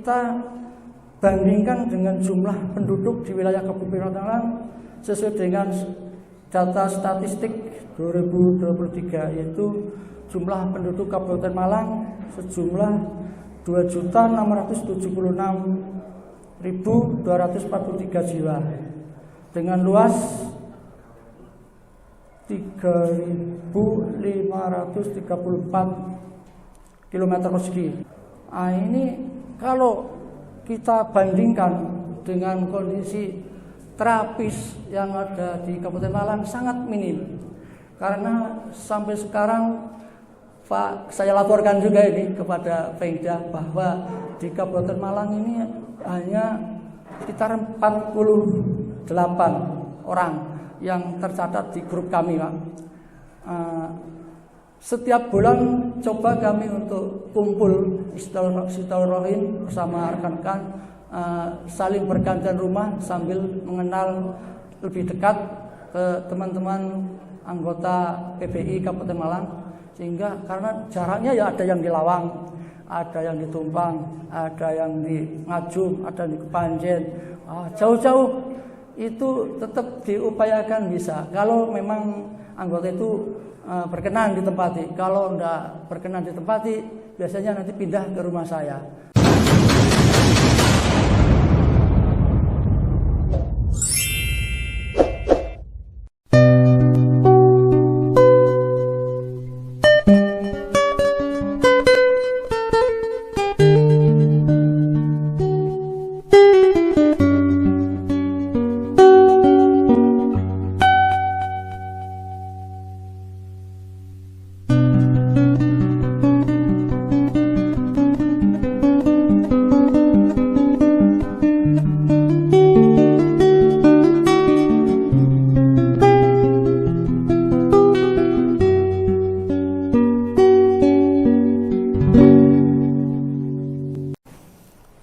kita bandingkan dengan jumlah penduduk di wilayah Kabupaten Malang sesuai dengan data statistik 2023, yaitu jumlah penduduk Kabupaten Malang sejumlah 2.676.243 jiwa dengan luas 3.534 km persegi. Ini kalau kita bandingkan dengan kondisi terapis yang ada di Kabupaten Malang sangat minim. Karena sampai sekarang Pak, saya laporkan juga ini kepada Pemda bahwa di Kabupaten Malang ini hanya sekitar 48 orang yang tercatat di grup kami, Pak. Setiap bulan coba kami untuk kumpul silaturahim bersama rekan-rekan, saling bergantian rumah sambil mengenal lebih dekat ke teman-teman anggota PBI Kabupaten Malang, sehingga karena jaraknya ya ada yang di Lawang, ada yang di Tumpang, ada yang di Ngajum, ada yang di Kepanjen, jauh-jauh itu tetap diupayakan bisa. Kalau memang anggota itu berkenan ditempati, kalau enggak berkenan ditempati, biasanya nanti pindah ke rumah saya.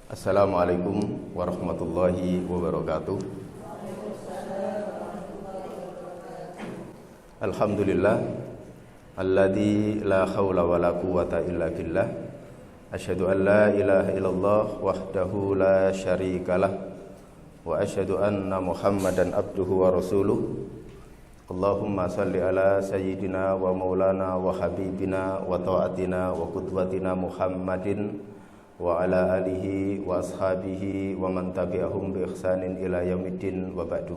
Assalamualaikum warahmatullahi wabarakatuh. Alhamdulillah alladzi la haula wala quwwata illa billah. Asyhadu an la ilaha illallah wahdahu la syarikalah wa asyhadu anna Muhammadan abduhu wa rasuluh. Allahumma salli ala sayyidina wa maulana wa habibina wa ta'atina wa qudwatina Muhammadin wa ala alihi wa ashabihi wa man tabi'ahum bi ihsanin ila yaumiddin wa ba'du.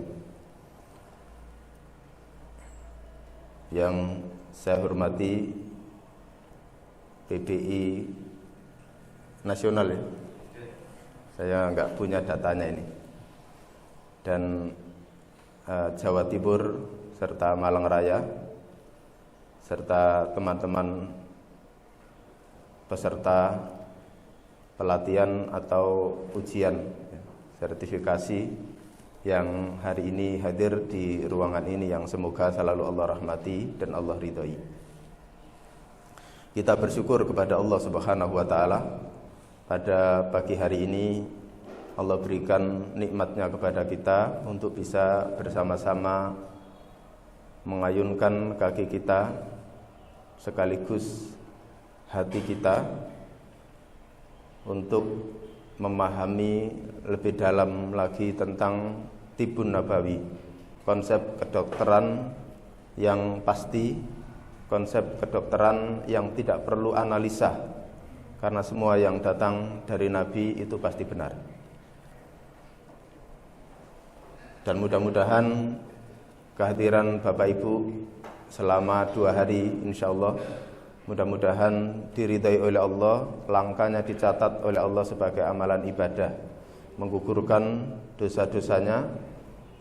Yang saya hormati PBI nasional ya. Saya enggak punya datanya ini. Dan Jawa Timur serta Malang Raya serta teman-teman peserta pelatihan atau ujian sertifikasi yang hari ini hadir di ruangan ini, yang semoga selalu Allah rahmati dan Allah ridhoi. Kita bersyukur kepada Allah Subhanahu wa taala pada pagi hari ini Allah berikan nikmatnya kepada kita untuk bisa bersama-sama mengayunkan kaki kita sekaligus hati kita untuk memahami lebih dalam lagi tentang Tibun Nabawi, konsep kedokteran yang pasti, konsep kedokteran yang tidak perlu analisa, karena semua yang datang dari Nabi itu pasti benar. Dan mudah-mudahan kehadiran Bapak Ibu selama 2 hari insyaallah, mudah-mudahan diridai oleh Allah, langkahnya dicatat oleh Allah sebagai amalan ibadah, menggugurkan dosa-dosanya,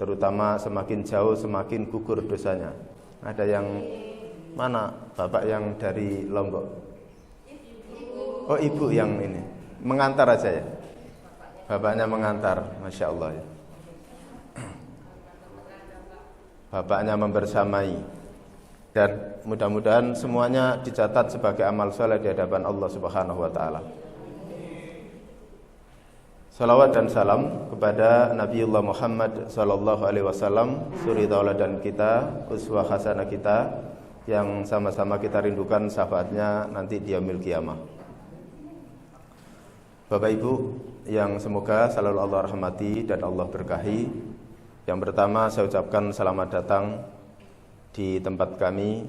terutama semakin jauh semakin gugur dosanya. Ada yang mana? Bapak yang dari Lombok? Oh, ibu yang ini mengantar aja ya. Bapaknya mengantar, masya Allah ya. Bapaknya membersamai. Dan mudah-mudahan semuanya dicatat sebagai amal soleh di hadapan Allah Subhanahu wa taala. Salawat dan salam kepada Nabiullah Muhammad sallallahu alaihi wasallam, suri tauladan kita, uswah hasanah kita, yang sama-sama kita rindukan syafaatnya nanti di yaumil qiyamah. Bapak Ibu, yang semoga selalu Allah rahmati dan Allah berkahi. Yang pertama saya ucapkan selamat datang di tempat kami,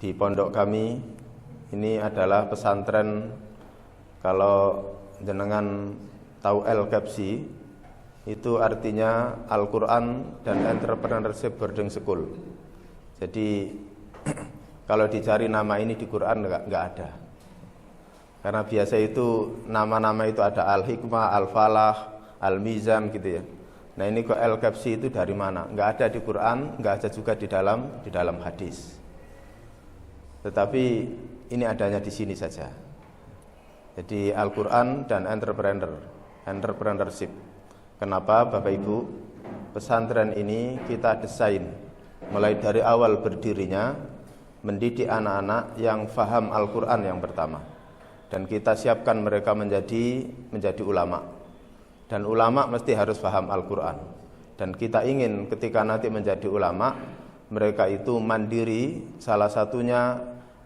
di pondok kami. Ini adalah pesantren, kalau jenengan tahu Al-Gabsi, itu artinya Al-Quran dan Entrepreneurship Boarding School. Jadi kalau dicari nama ini di Quran nggak ada. Karena biasa itu nama-nama itu ada Al-Hikmah, Al-Falah, Al-Mizan gitu ya. Nah ini kok Al-Gabsi itu dari mana? Nggak ada di Quran, nggak ada juga di dalam hadis. Tetapi ini adanya di sini saja. Jadi Al-Quran dan Entrepreneurship. Kenapa Bapak Ibu? Pesantren ini kita desain mulai dari awal berdirinya mendidik anak-anak yang faham Al-Quran yang pertama. Dan kita siapkan mereka menjadi ulama. Dan ulama mesti harus faham Al-Quran. Dan kita ingin ketika nanti menjadi ulama, mereka itu mandiri, salah satunya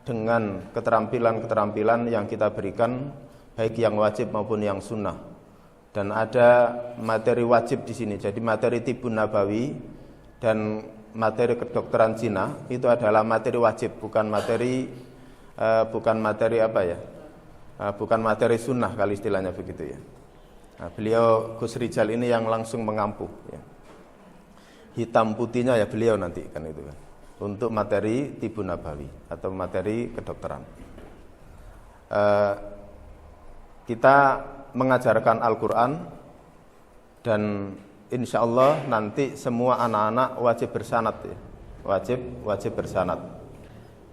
dengan keterampilan-keterampilan yang kita berikan, baik yang wajib maupun yang sunnah. Dan ada materi wajib di sini. Jadi materi Tibbun Nabawi dan materi kedokteran Cina itu adalah materi wajib, bukan materi bukan materi sunnah kali istilahnya begitu ya. Nah, beliau Gus Rijal ini yang langsung mengampu ya. Hitam putihnya ya beliau nanti kan itu kan. Untuk materi Tibbun Nabawi atau materi kedokteran. Kita mengajarkan Al-Quran dan insya Allah nanti semua anak-anak wajib bersanad ya. Wajib bersanad.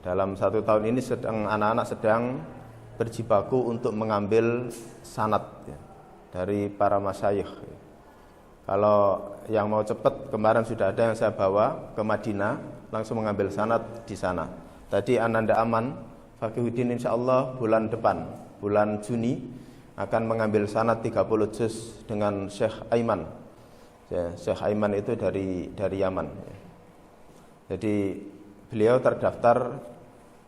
Dalam 1 tahun ini anak-anak sedang berjibaku untuk mengambil sanad ya, dari para masyayikh. Kalau yang mau cepat, kemarin sudah ada yang saya bawa ke Madinah, langsung mengambil sanad di sana. Tadi Ananda Aman Fakihuddin insya Allah bulan depan, bulan Juni akan mengambil sanad 30 juz dengan Syekh Aiman. Ya, Syekh Aiman itu dari Yaman. Jadi beliau terdaftar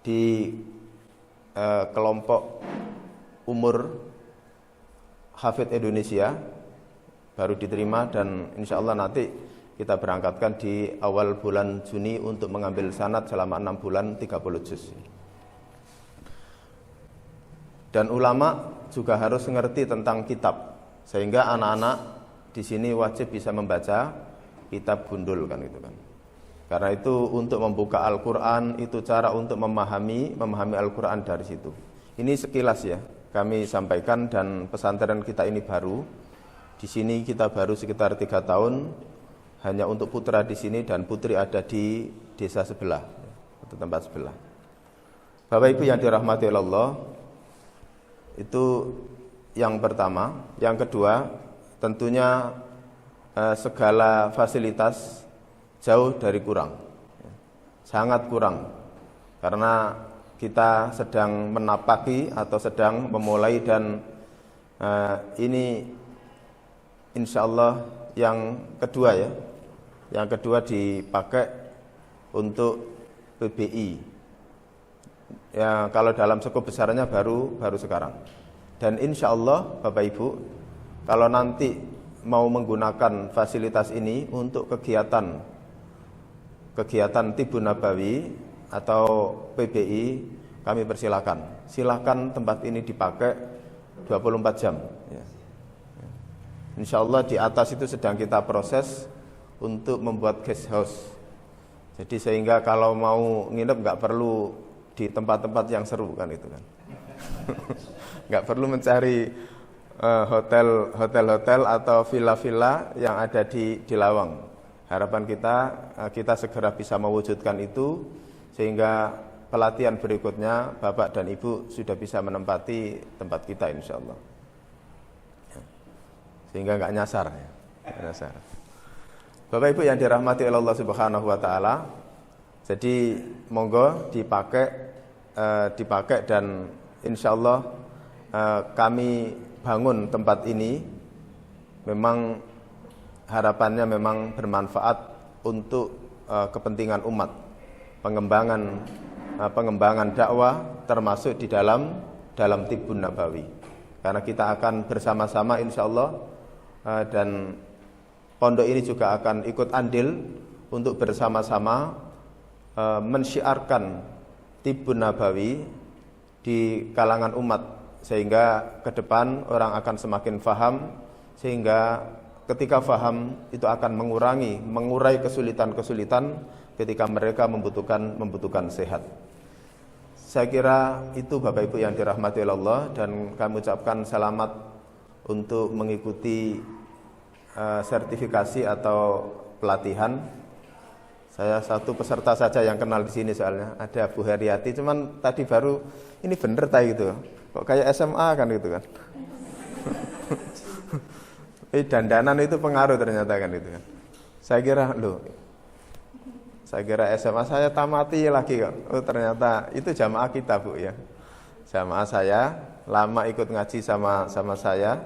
di kelompok umur Hafidz Indonesia, baru diterima dan insya Allah nanti kita berangkatkan di awal bulan Juni untuk mengambil sanad selama 6 bulan 30 juz. Dan ulama juga harus mengerti tentang kitab, sehingga anak-anak di sini wajib bisa membaca kitab gundul kan itu kan. Karena itu untuk membuka Al-Quran itu cara untuk memahami Al-Quran dari situ. Ini sekilas ya kami sampaikan, dan pesantren kita ini baru. Di sini kita baru sekitar 3 tahun, hanya untuk putra di sini dan putri ada di desa sebelah, atau tempat sebelah. Bapak Ibu yang dirahmati Allah, itu yang pertama. Yang kedua, tentunya segala fasilitas jauh dari kurang, sangat kurang, karena kita sedang menapaki atau sedang memulai, dan ini insya Allah yang kedua ya, yang kedua dipakai untuk PBI. Ya, kalau dalam skop besarnya baru sekarang. Dan insya Allah Bapak Ibu, kalau nanti mau menggunakan fasilitas ini untuk kegiatan Tibbun Nabawi atau PBI, kami persilakan. Silakan tempat ini dipakai 24 jam. Ya. Insya Allah di atas itu sedang kita proses untuk membuat guest house. Jadi sehingga kalau mau nginep nggak perlu di tempat-tempat yang seru kan itu kan. Nggak perlu mencari hotel atau villa-villa yang ada di Lawang. Harapan kita segera bisa mewujudkan itu, sehingga pelatihan berikutnya Bapak dan Ibu sudah bisa menempati tempat kita insya Allah. Sehingga nggak nyasar ya. Nyasar. Bapak Ibu yang dirahmati oleh Allah Subhanahu wa taala, jadi monggo dipakai dan insya Allah kami bangun tempat ini memang harapannya memang bermanfaat untuk kepentingan umat, pengembangan dakwah termasuk di dalam Tibbun Nabawi. karena kita akan bersama-sama insya Allah, dan pondok ini juga akan ikut andil untuk bersama-sama mensyiarkan Tibbun Nabawi di kalangan umat, sehingga ke depan orang akan semakin faham, sehingga ketika faham itu akan mengurai kesulitan-kesulitan ketika mereka membutuhkan sehat. Saya kira itu Bapak Ibu yang dirahmati oleh Allah, dan kami ucapkan selamat untuk mengikuti sertifikasi atau pelatihan. Saya satu peserta saja yang kenal di sini, soalnya ada Bu Heriati, cuman tadi baru ini bener tadi gitu. Kok kayak SMA kan gitu kan. Dandanan itu pengaruh ternyata kan itu kan. Saya kira SMA saya tamati lagi kok. Oh ternyata itu jamaah kita Bu ya. Jamaah saya lama ikut ngaji sama saya.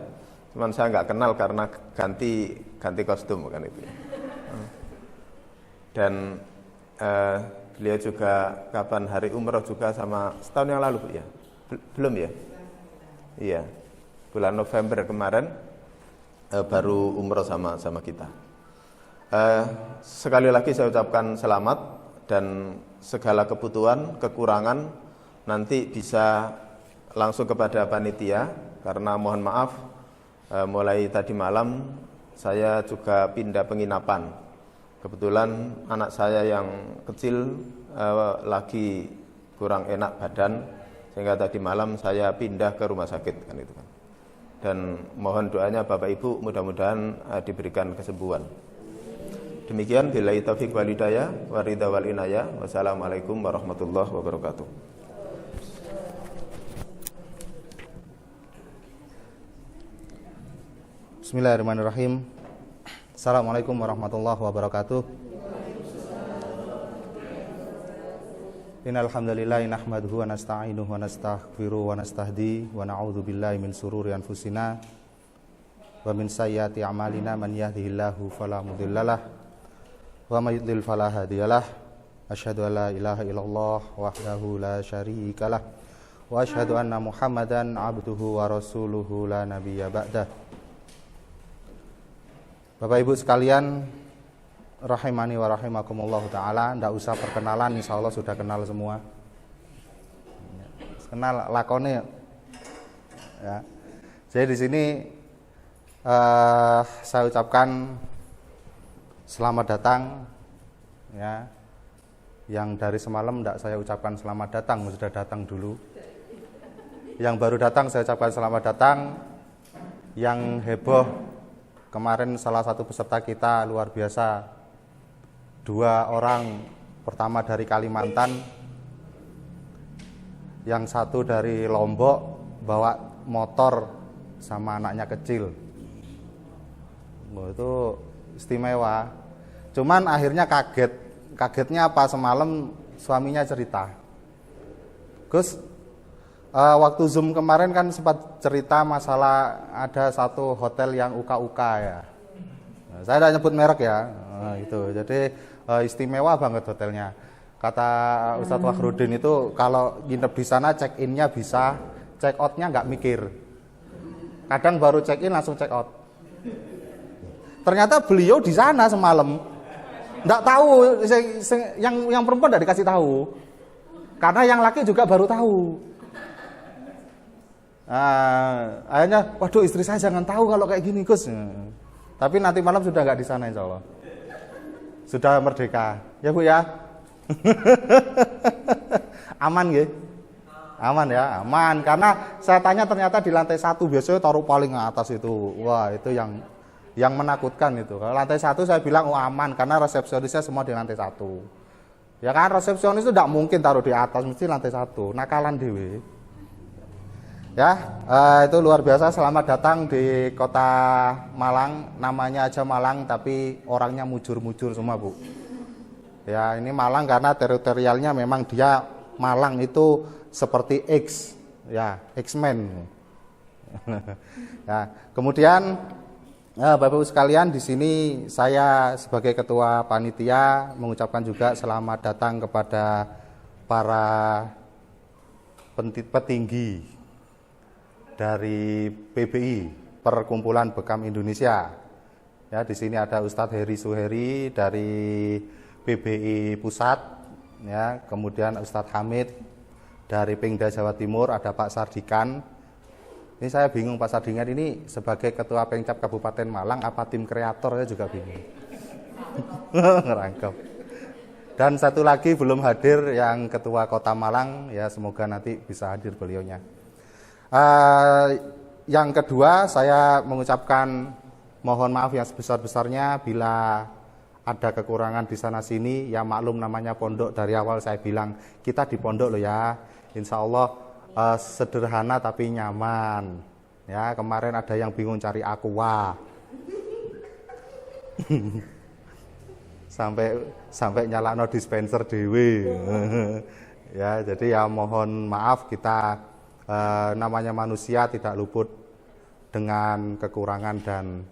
Cuman saya nggak kenal karena ganti kostum kan itu. Dan beliau juga kapan hari umroh juga sama setahun yang lalu Bu ya. Belum ya? Iya. Bulan November kemarin baru umroh sama kita. Sekali lagi saya ucapkan selamat, dan segala kebutuhan, kekurangan nanti bisa langsung kepada panitia, karena mohon maaf mulai tadi malam saya juga pindah penginapan. Kebetulan anak saya yang kecil lagi kurang enak badan, sehingga tadi malam saya pindah ke rumah sakit kan itu kan. Dan mohon doanya Bapak Ibu, mudah-mudahan diberikan kesembuhan. Demikian, billahi taufiq wal hidayah wa ridha wal inayah. Wassalamualaikum warahmatullahi wabarakatuh. Bismillahirrahmanirrahim. Assalamualaikum warahmatullahi wabarakatuh. Innal hamdalillah nahmaduhu wa nasta'inuhu wa nastaghfiruhu wa nastahdi wa na'udzu billahi min sururi anfusina wa min sayyiati a'malina, man yahdihillahu fala mudhillalah wa may yudlil fala hadiyalah. Asyhadu an la ilaha illallah wahdahu la syarikalah wa asyhadu anna Muhammadan abduhu wa rasuluhu la nabiyya ba'dah. Bapak Ibu sekalian, rahimani wa rahimakumullah ta'ala, ndak usah perkenalan, insyaallah sudah kenal semua. Kenal lakone ya. Jadi di sini saya ucapkan selamat datang ya. Yang dari semalam ndak saya ucapkan selamat datang, sudah datang dulu. Yang baru datang saya ucapkan selamat datang. Yang heboh kemarin salah satu peserta kita luar biasa, 2 orang, pertama dari Kalimantan, yang satu dari Lombok, bawa motor sama anaknya kecil. Itu istimewa. Cuman akhirnya kagetnya apa, semalam suaminya cerita, Gus, waktu Zoom kemarin kan sempat cerita masalah ada satu hotel yang uka-uka ya. Nah, saya tidak nyebut merek ya. Nah, itu jadi istimewa banget hotelnya. Kata Ustadz Wakhrudin itu kalau nginep di sana check in-nya bisa, check out-nya nggak mikir. Kadang baru check in langsung check out. Ternyata beliau di sana semalam, nggak tahu, yang perempuan nggak dikasih tahu, karena yang laki juga baru tahu. Akhirnya, waduh istri saya jangan tahu kalau kayak gini Gus. Tapi nanti malam sudah nggak di sana insya Allah. Sudah merdeka, ya Bu ya. Aman ya? Aman ya, aman. Karena saya tanya ternyata di lantai 1 biasanya taruh paling atas itu. Wah itu yang menakutkan itu. Kalau lantai 1 saya bilang oh aman, karena resepsionisnya semua di lantai 1. Ya kan resepsionis itu tidak mungkin taruh di atas, mesti lantai 1. Nakalan dewe. Ya, itu luar biasa. Selamat datang di kota Malang. Namanya aja Malang, tapi orangnya mujur-mujur semua Bu. Ya, ini Malang karena teritorialnya memang dia Malang itu seperti X, ya X-Men. Ya, kemudian Bapak Ibu sekalian, di sini saya sebagai ketua panitia mengucapkan juga selamat datang kepada para petinggi dari PBI, Perkumpulan Bekam Indonesia. Ya, di sini ada Ustadz Heri Suheri dari PBI Pusat, ya, kemudian Ustadz Hamid dari Pengda Jawa Timur, ada Pak Sardikan. Ini saya bingung, Pak Sardikan ini sebagai Ketua Pengcap Kabupaten Malang apa tim kreator, saya juga bingung. Ngerangkep. Dan satu lagi belum hadir yang Ketua Kota Malang, ya semoga nanti bisa hadir beliaunya. Yang kedua, saya mengucapkan mohon maaf yang sebesar-besarnya bila ada kekurangan di sana sini. Ya maklum namanya pondok, dari awal saya bilang kita di pondok loh ya. Insya Allah sederhana tapi nyaman. Ya, kemarin ada yang bingung cari aqua. sampai nyalakno dispenser dewe. Ya, jadi ya mohon maaf, kita namanya manusia tidak luput dengan kekurangan dan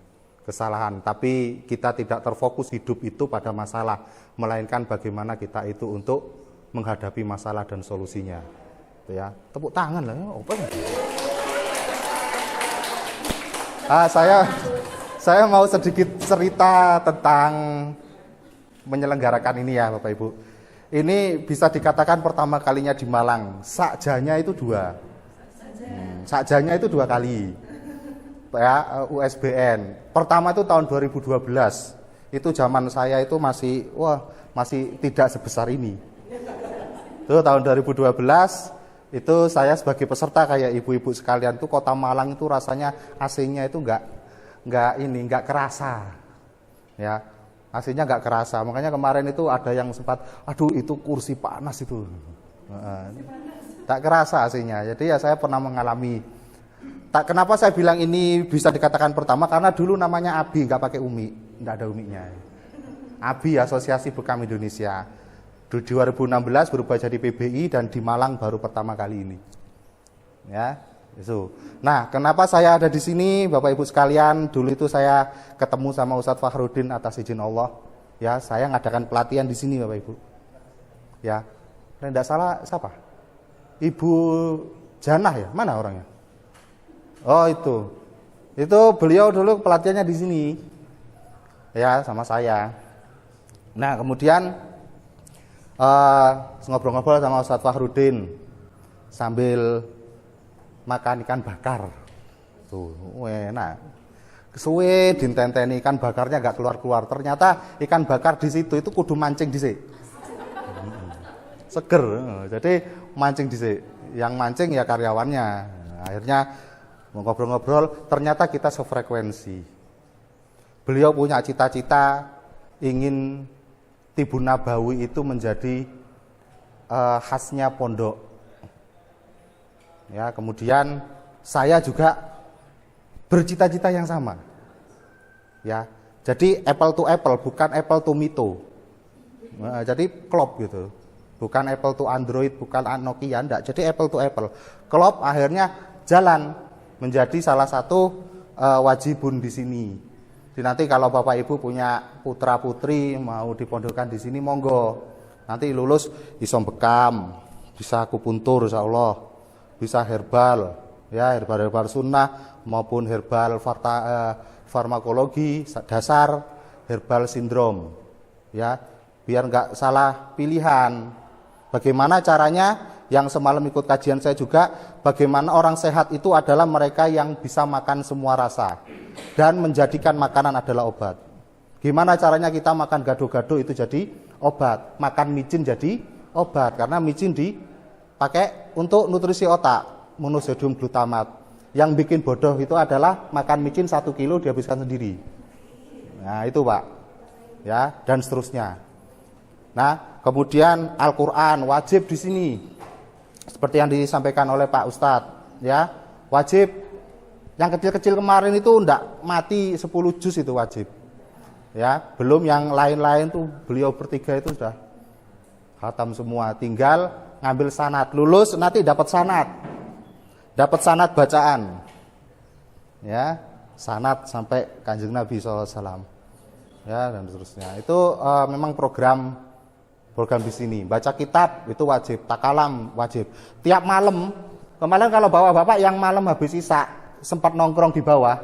kesalahan, tapi kita tidak terfokus hidup itu pada masalah, melainkan bagaimana kita itu untuk menghadapi masalah dan solusinya. Ya, tepuk tangan lah. Saya mau sedikit cerita tentang menyelenggarakan ini ya Bapak Ibu. Ini bisa dikatakan pertama kalinya di Malang. Sakjanya itu dua. Sakjanya itu 2 kali. Ya, USBN. Pertama itu tahun 2012. Itu zaman saya itu masih tidak sebesar ini. Itu tahun 2012 itu saya sebagai peserta kayak ibu-ibu sekalian tuh, Kota Malang itu rasanya AC-nya itu enggak kerasa. Ya, AC-nya enggak kerasa. Makanya kemarin itu ada yang sempat, aduh itu kursi panas itu. Tak kerasa AC-nya. Jadi ya saya pernah mengalami. Kenapa saya bilang ini bisa dikatakan pertama? Karena dulu namanya ABI, nggak pakai UMI, nggak ada UMI-nya. ABI, Asosiasi Bekam Indonesia. Di 2016 berubah jadi PBI dan di Malang baru pertama kali ini. Ya, itu. Nah, kenapa saya ada di sini, Bapak Ibu sekalian? Dulu itu saya ketemu sama Ustadz Fakhrudin atas izin Allah. Ya, saya ngadakan pelatihan di sini, Bapak Ibu. Ya, tidak salah siapa? Ibu Janah ya, mana orangnya? Oh itu beliau dulu pelatihannya di sini, ya sama saya. Nah kemudian ngobrol-ngobrol sama Ustadz Fakhrudin sambil makan ikan bakar, tuh enak. Kesuwe dintenteni ikan bakarnya gak keluar-keluar. Ternyata ikan bakar di situ itu kudu mancing dhisik. Seger, jadi mancing dhisik. Yang mancing ya karyawannya. Akhirnya ngobrol-ngobrol, ternyata kita sefrekuensi. Beliau punya cita-cita ingin Tibun Nabawi itu menjadi khasnya pondok. Ya, kemudian saya juga bercita-cita yang sama. Ya, jadi apple to apple, bukan apple to mito. Jadi klop gitu. Bukan apple to Android, bukan Nokia, enggak. Jadi apple to apple. Klop akhirnya jalan menjadi salah satu wajibun di sini. Jadi nanti kalau Bapak Ibu punya putra putri mau dipondokkan di sini, monggo. Nanti lulus isom bekam, bisa akupuntur insyaallah, bisa herbal, ya herbal sunnah maupun herbal farmakologi dasar, herbal sindrom, ya biar nggak salah pilihan. Bagaimana caranya? Yang semalam ikut kajian saya juga, bagaimana orang sehat itu adalah mereka yang bisa makan semua rasa dan menjadikan makanan adalah obat. Gimana caranya kita makan gado-gado itu jadi obat, makan micin jadi obat, karena micin dipakai untuk nutrisi otak, monosodium glutamat. Yang bikin bodoh itu adalah makan micin 1 kilo dihabiskan sendiri. Nah itu Pak, ya dan seterusnya. Nah kemudian Al-Quran wajib di sini. Seperti yang disampaikan oleh Pak Ustadz, ya wajib. Yang kecil-kecil kemarin itu ndak mati 10 juz itu wajib, ya belum yang lain-lain tuh beliau bertiga itu sudah khatam semua. Tinggal ngambil sanad, lulus nanti dapat sanad bacaan, ya sanad sampai Kanjeng Nabi SAW, ya dan seterusnya. Itu memang program di sini. Baca kitab itu wajib, takalam wajib. Tiap malam Kemarin kalau bapak-bapak yang malam habis isya sempat nongkrong di bawah,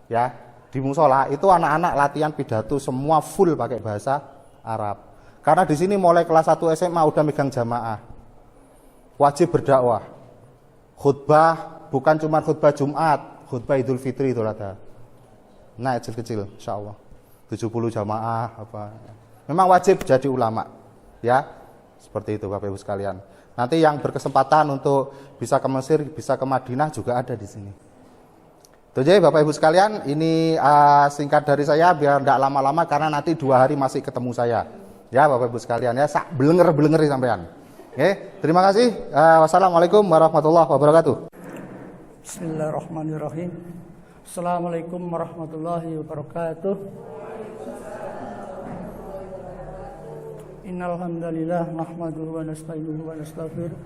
ya di musola, itu anak-anak latihan pidato semua full pakai bahasa Arab. Karena di sini mulai kelas 1 SMA udah megang jamaah, wajib berdakwah, khutbah bukan cuma khutbah Jumat, khutbah Idul Fitri itu ada. Nah kecil-kecil, insya Allah 70 jamaah apa. Memang wajib jadi ulama, ya seperti itu Bapak Ibu sekalian. Nanti yang berkesempatan untuk bisa ke Mesir, bisa ke Madinah juga ada di sini. Itu aja Bapak Ibu sekalian, ini singkat dari saya biar tidak lama-lama karena nanti 2 hari masih ketemu saya. Ya Bapak Ibu sekalian ya, sak belenger sampean. Oke, terima kasih. Wassalamualaikum warahmatullahi wabarakatuh. Bismillahirrahmanirrahim. Assalamualaikum warahmatullahi wabarakatuh. Innal hamdalillah nahmaduhu wa nasta'inuhu wa nastaghfiruh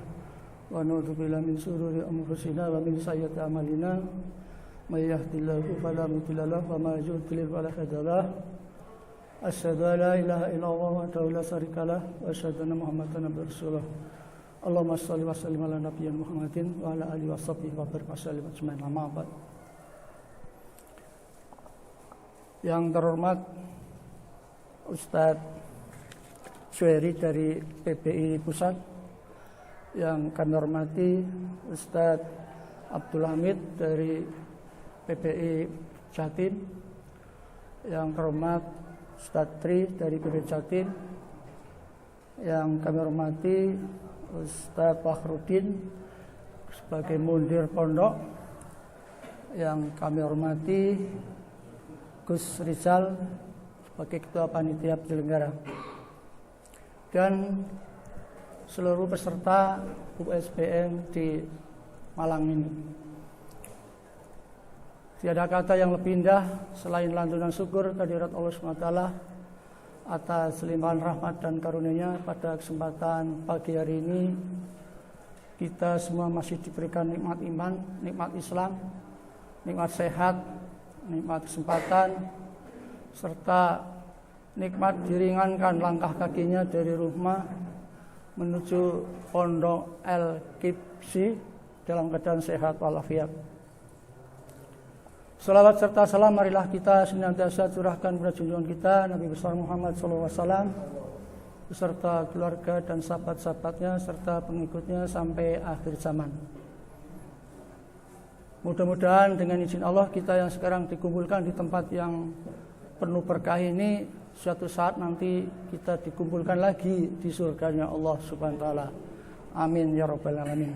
wa na'udzu billahi min shururi anfusina wa min sayyiati a'malina. May yahdihillahu fala mudilla lahu wa may yudlil fala hadiya lahu. Asyhadu an la ilaha illallah wahdahu la syarika lahu wa asyhadu anna Muhammadan abduhu wa rasuluh. Allahumma shalli wa sallim ala nabiyyina Muhammadin wa ala alihi wa sahbihi wa barik wa sallim ajmain. Amma ba'd. Yang terhormat Ustadz Suheri dari PBI Pusat, yang kami hormati Ustadz Abdul Hamid dari PBI Jatim, yang terhormat Ustadz Tri dari PBI Jatim, yang kami hormati Ustadz Fakhrudin sebagai mundir pondok, yang kami hormati Gus Rizal sebagai ketua panitia penyelenggara, dan seluruh peserta USBN di Malang ini. Tiada kata yang lebih indah selain lantunan syukur kehadirat Allah SWT atas limpahan rahmat dan karunia-Nya. Pada kesempatan pagi hari ini kita semua masih diberikan nikmat iman, nikmat Islam, nikmat sehat, nikmat kesempatan, serta nikmat diringankan langkah kakinya dari rumah menuju Pondok Al-Kibsi dalam keadaan sehat walafiat. Salawat serta salam marilah kita senantiasa curahkan kepada junjungan kita Nabi besar Muhammad SAW beserta keluarga dan sahabat-sahabatnya serta pengikutnya sampai akhir zaman. Mudah-mudahan dengan izin Allah kita yang sekarang dikumpulkan di tempat yang penuh berkah ini, suatu saat nanti kita dikumpulkan lagi di surganya Allah Subhanahu wa taala. Amin ya rabbal alamin.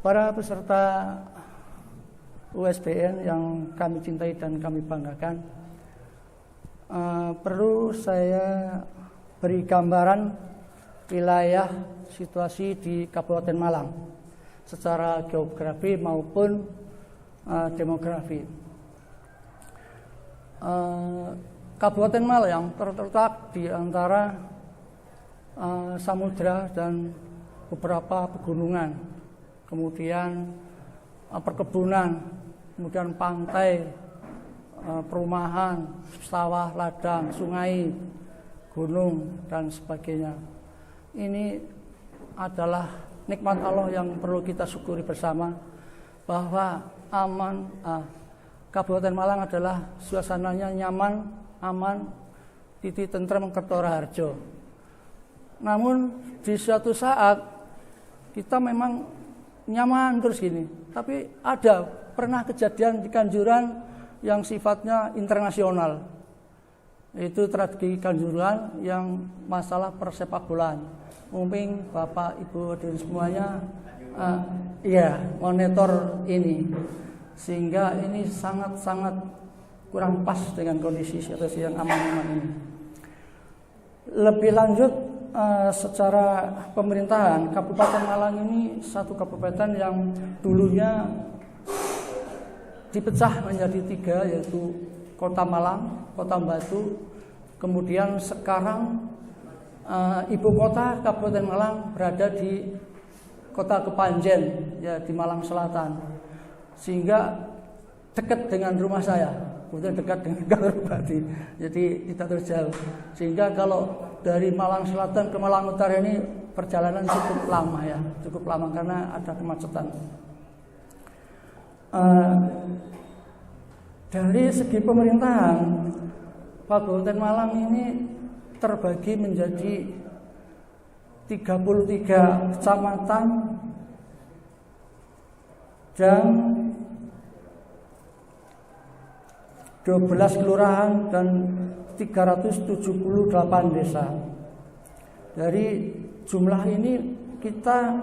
Para peserta USBN yang kami cintai dan kami banggakan, perlu saya beri gambaran wilayah situasi di Kabupaten Malang secara geografi maupun demografi. Kabupaten Malang terletak di antara samudra dan beberapa pegunungan, kemudian perkebunan, kemudian pantai, perumahan, sawah, ladang, sungai, gunung, dan sebagainya. Ini adalah nikmat Allah yang perlu kita syukuri bersama, bahwa Kabupaten Malang adalah suasananya nyaman, aman, titi tentrem Kertora Harjo. Namun di suatu saat kita memang nyaman terus gini, tapi ada pernah kejadian di Kanjuran yang sifatnya internasional, yaitu tragedi Kanjuran yang masalah persepak bolaan. Mungkin Bapak Ibu dan semuanya monitor ini, sehingga ini sangat-sangat kurang pas dengan kondisi situasi yang aman-aman ini. Lebih lanjut, secara pemerintahan, Kabupaten Malang ini satu kabupaten yang dulunya dipecah menjadi 3, yaitu Kota Malang, Kota Batu, kemudian sekarang ibu kota Kabupaten Malang berada di Kota Kepanjen, ya di Malang Selatan, sehingga dekat dengan rumah saya. kemudian dekat dengan kantor bupati, jadi tidak terjauh. Sehingga kalau dari Malang Selatan ke Malang Utara ini perjalanan cukup lama ya, cukup lama karena ada kemacetan. Dari segi pemerintahan, Kabupaten Malang ini terbagi menjadi 33 kecamatan dan 12 kelurahan dan 378 desa. Dari jumlah ini kita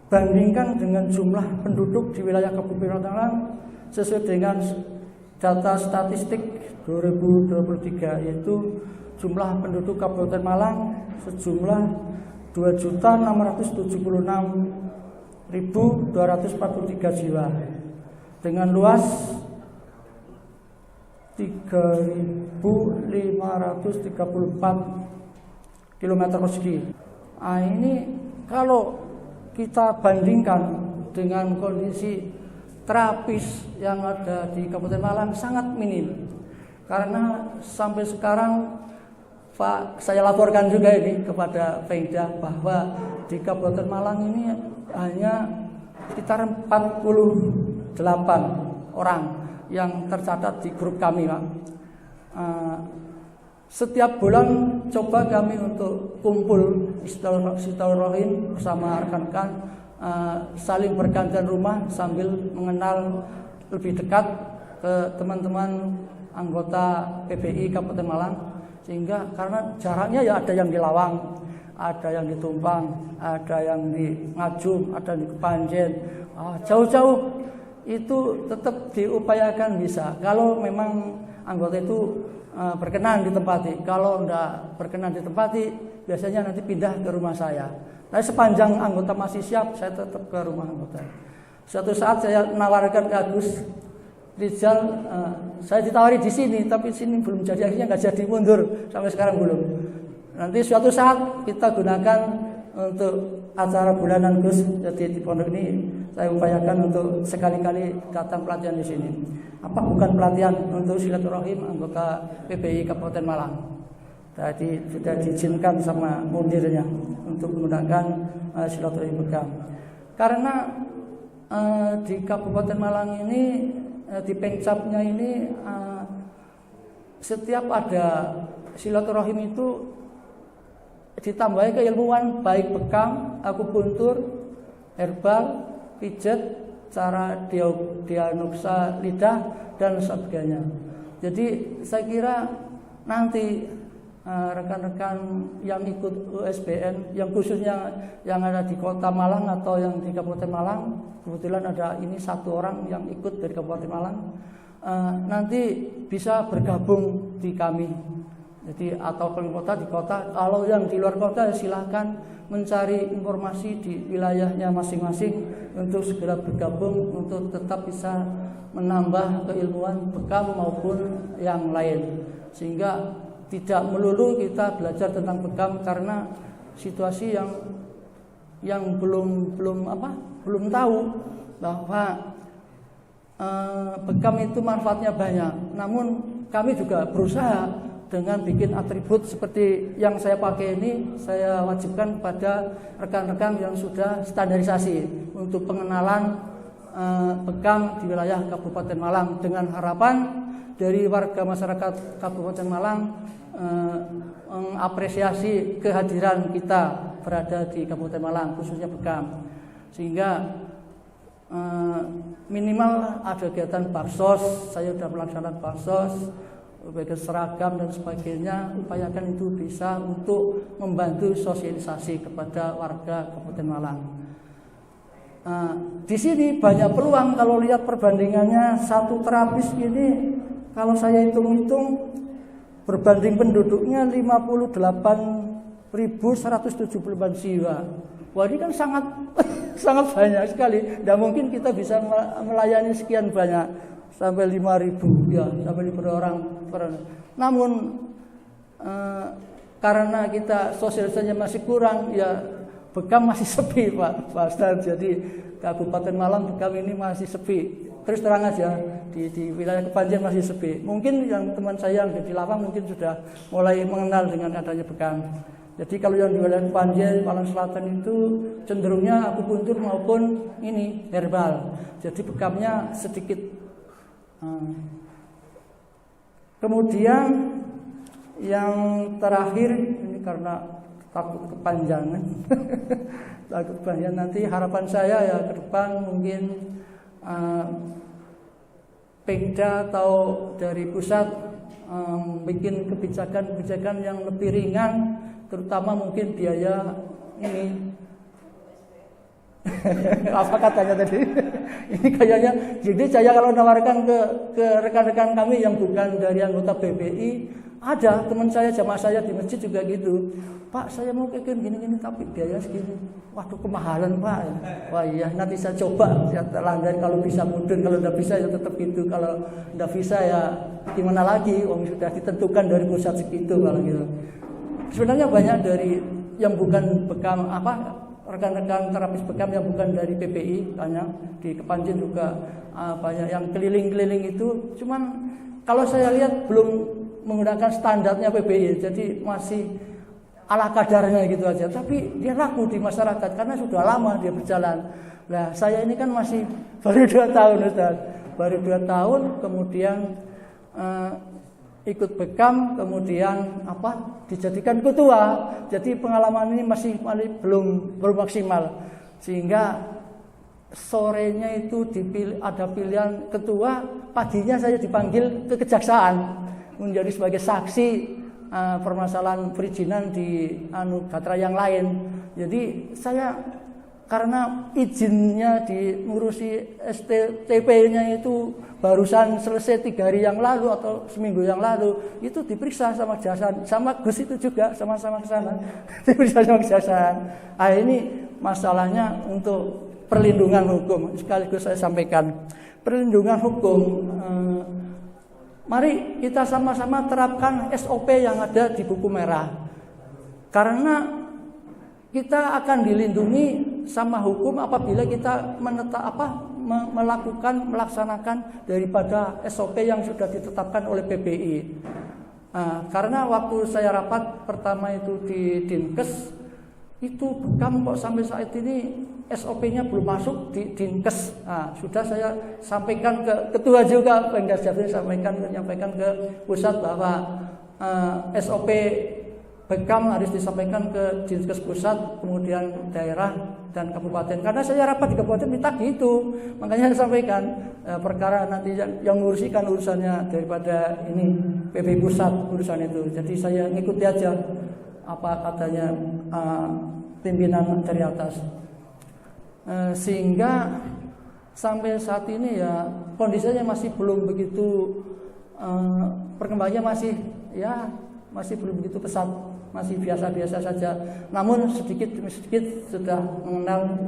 bandingkan dengan jumlah penduduk di wilayah Kabupaten Malang sesuai dengan data statistik 2023, yaitu jumlah penduduk Kabupaten Malang sejumlah 2.676.243 jiwa dengan luas 3.534 km persegi. Ini kalau kita bandingkan dengan kondisi terapis yang ada di Kabupaten Malang sangat minim. Karena sampai sekarang Pak, saya laporkan juga ini kepada Pemda bahwa di Kabupaten Malang ini hanya sekitar 48 orang yang tercatat di grup kami, Pak. Setiap bulan coba kami untuk kumpul silaturahim bersama rekan-rekan, saling bergantian rumah sambil mengenal lebih dekat ke teman-teman anggota PBI Kabupaten Malang. Sehingga karena jaraknya ya ada yang di Lawang, ada yang di Tumpang, ada yang di Ngajum, ada yang di Kepanjen, jauh-jauh itu tetap diupayakan bisa. Kalau memang anggota itu berkenan ditempati, kalau tidak berkenan ditempati, biasanya nanti pindah ke rumah saya. Tapi sepanjang anggota masih siap, saya tetap ke rumah anggota. Suatu saat saya menawarkan ke Agus Rizal, saya ditawari di sini, tapi sini belum jadi, akhirnya nggak jadi, mundur sampai sekarang belum. Nanti suatu saat kita gunakan untuk acara bulanan Gus, jadi di pondok ini saya upayakan untuk sekali-kali datang pelatihan di sini. Apa bukan pelatihan untuk silaturahim anggota PBI Kabupaten Malang? Jadi sudah diizinkan sama mundirnya untuk menggunakan silaturahim bekam. Karena di Kabupaten Malang ini di Pengcapnya ini setiap ada silaturahim itu ditambahi keilmuan baik bekam, akupuntur, herbal, pijat, cara diagnosa lidah dan sebagainya. Jadi saya kira nanti rekan-rekan yang ikut USBN, yang khususnya yang ada di Kota Malang atau yang di Kabupaten Malang, kebetulan ada ini satu orang yang ikut dari Kabupaten Malang, nanti bisa bergabung di kami. Jadi atau kota di kota, kalau yang di luar kota silahkan mencari informasi di wilayahnya masing-masing untuk segera bergabung untuk tetap bisa menambah keilmuan bekam maupun yang lain, sehingga tidak melulu kita belajar tentang bekam karena situasi yang belum tahu bahwa bekam itu manfaatnya banyak. Namun kami juga berusaha dengan bikin atribut seperti yang saya pakai ini, saya wajibkan pada rekan-rekan yang sudah standarisasi untuk pengenalan bekam di wilayah Kabupaten Malang, dengan harapan dari warga masyarakat Kabupaten Malang mengapresiasi kehadiran kita berada di Kabupaten Malang, khususnya bekam, sehingga minimal ada kegiatan baksos. Saya sudah melaksanakan baksos, baik seragam dan sebagainya, upayakan itu bisa untuk membantu sosialisasi kepada warga Kabupaten Malang. Di sini banyak peluang. Kalau lihat perbandingannya, satu terapis ini kalau saya hitung-hitung berbanding penduduknya 58.174 jiwa. Wah, ini kan sangat sangat banyak sekali. Tidak mungkin kita bisa melayani sekian banyak, sampai 5.000 ya, sampai 5.000 orang. Namun karena kita sosialisasinya masih kurang, ya bekam masih sepi, Pak Ustadz. Jadi Kabupaten Malang bekam ini masih sepi. Terus terang aja, di wilayah Kepanjen masih sepi. Mungkin yang teman saya yang di Lawang mungkin sudah mulai mengenal dengan adanya bekam. Jadi kalau yang di wilayah Kepanjen, Malang Selatan itu cenderungnya akupuntur maupun ini herbal. Jadi bekamnya sedikit. Kemudian yang terakhir ini karena takut kepanjangan, takut kepanjangan nanti harapan saya ya ke depan mungkin Pemda atau dari pusat bikin kebijakan-kebijakan yang lebih ringan, terutama mungkin biaya ini. Apa katanya tadi? Ini kayaknya, jadi saya kalau nawarkan ke rekan-rekan kami yang bukan dari anggota BPI, ada teman saya, jamaah saya di masjid juga gitu. Pak, saya mau bikin gini-gini tapi biaya segini. Waduh, kemahalan Pak. Wah iya, nanti saya coba. Ya terlanggar kalau bisa mudun, kalau tidak bisa ya tetap gitu. Kalau tidak bisa ya gimana lagi? Wong sudah ditentukan dari pusat segitu kalau gitu. Sebenarnya banyak dari yang bukan bekam rekan-rekan terapis bekam yang bukan dari PPI, banyak di Kepanjen juga banyak yang keliling-keliling itu. Cuman kalau saya lihat belum menggunakan standarnya PPI, jadi masih ala kadarnya gitu aja. Tapi dia laku di masyarakat karena sudah lama dia berjalan. Nah saya ini kan masih baru 2 tahun Ustaz, baru 2 tahun kemudian ikut bekam, kemudian dijadikan ketua. Jadi pengalaman ini masih belum maksimal, sehingga sorenya itu ada pilihan ketua, paginya saya dipanggil ke kejaksaan menjadi sebagai saksi permasalahan perizinan di gatra yang lain. Jadi saya karena izinnya ngurusi STTP-nya itu barusan selesai 3 hari yang lalu atau seminggu yang lalu, itu diperiksa sama kejaksaan, sama Gus itu juga sama-sama ke sana diperiksa sama kejaksaan. Ini masalahnya untuk perlindungan hukum. Sekaligus saya sampaikan perlindungan hukum. Mari kita sama-sama terapkan SOP yang ada di buku merah, karena kita akan dilindungi sama hukum apabila kita melaksanakan daripada SOP yang sudah ditetapkan oleh PPI. Karena waktu saya rapat pertama itu di Dinkes, itu bekam kok sampai saat ini SOP-nya belum masuk di Dinkes. Sudah saya sampaikan ke ketua juga, Penggas Jabri menyampaikan ke pusat bahwa SOP bekam harus disampaikan ke Dinkes pusat, kemudian daerah dan kabupaten. Karena saya rapat di kabupaten minta gitu, makanya saya sampaikan perkara nanti yang ngurusikan urusannya daripada ini PB pusat urusan itu. Jadi saya ngikuti aja apa katanya pimpinan dari atas. Sehingga sampai saat ini ya kondisinya masih belum begitu, perkembangannya masih belum begitu pesat, masih biasa-biasa saja. Namun sedikit demi sedikit sudah mengenal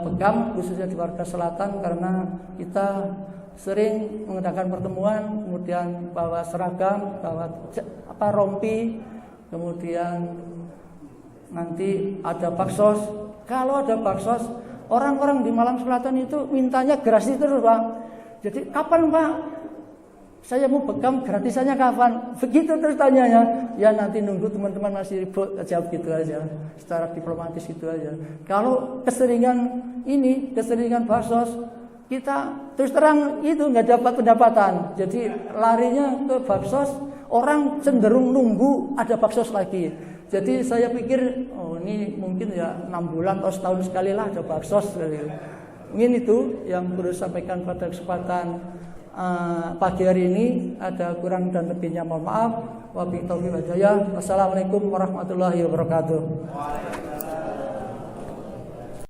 bekam, khususnya di warga selatan, karena kita sering mengadakan pertemuan, kemudian bawa seragam, bawa rompi, kemudian nanti ada baksos. Kalau ada baksos, orang-orang di Malang Selatan itu mintanya gratis terus Pak. Jadi kapan Pak? Saya mau bekam, gratisannya kapan? Begitu terus tanyanya. Ya nanti nunggu teman-teman masih ribut, jawab gitu aja, secara diplomatis gitu aja. Kalau keseringan baksos, kita terus terang itu nggak dapat pendapatan. Jadi larinya ke baksos, orang cenderung nunggu ada baksos lagi. Jadi saya pikir, ini mungkin ya 6 bulan atau setahun sekali lah ada baksos. Mungkin itu yang perlu sampaikan pada kesempatan pagi hari ini. Ada kurang dan lebihnya mohon maaf. Wabillahi taufiq wal hidayah. Wassalamualaikum warahmatullahi wabarakatuh.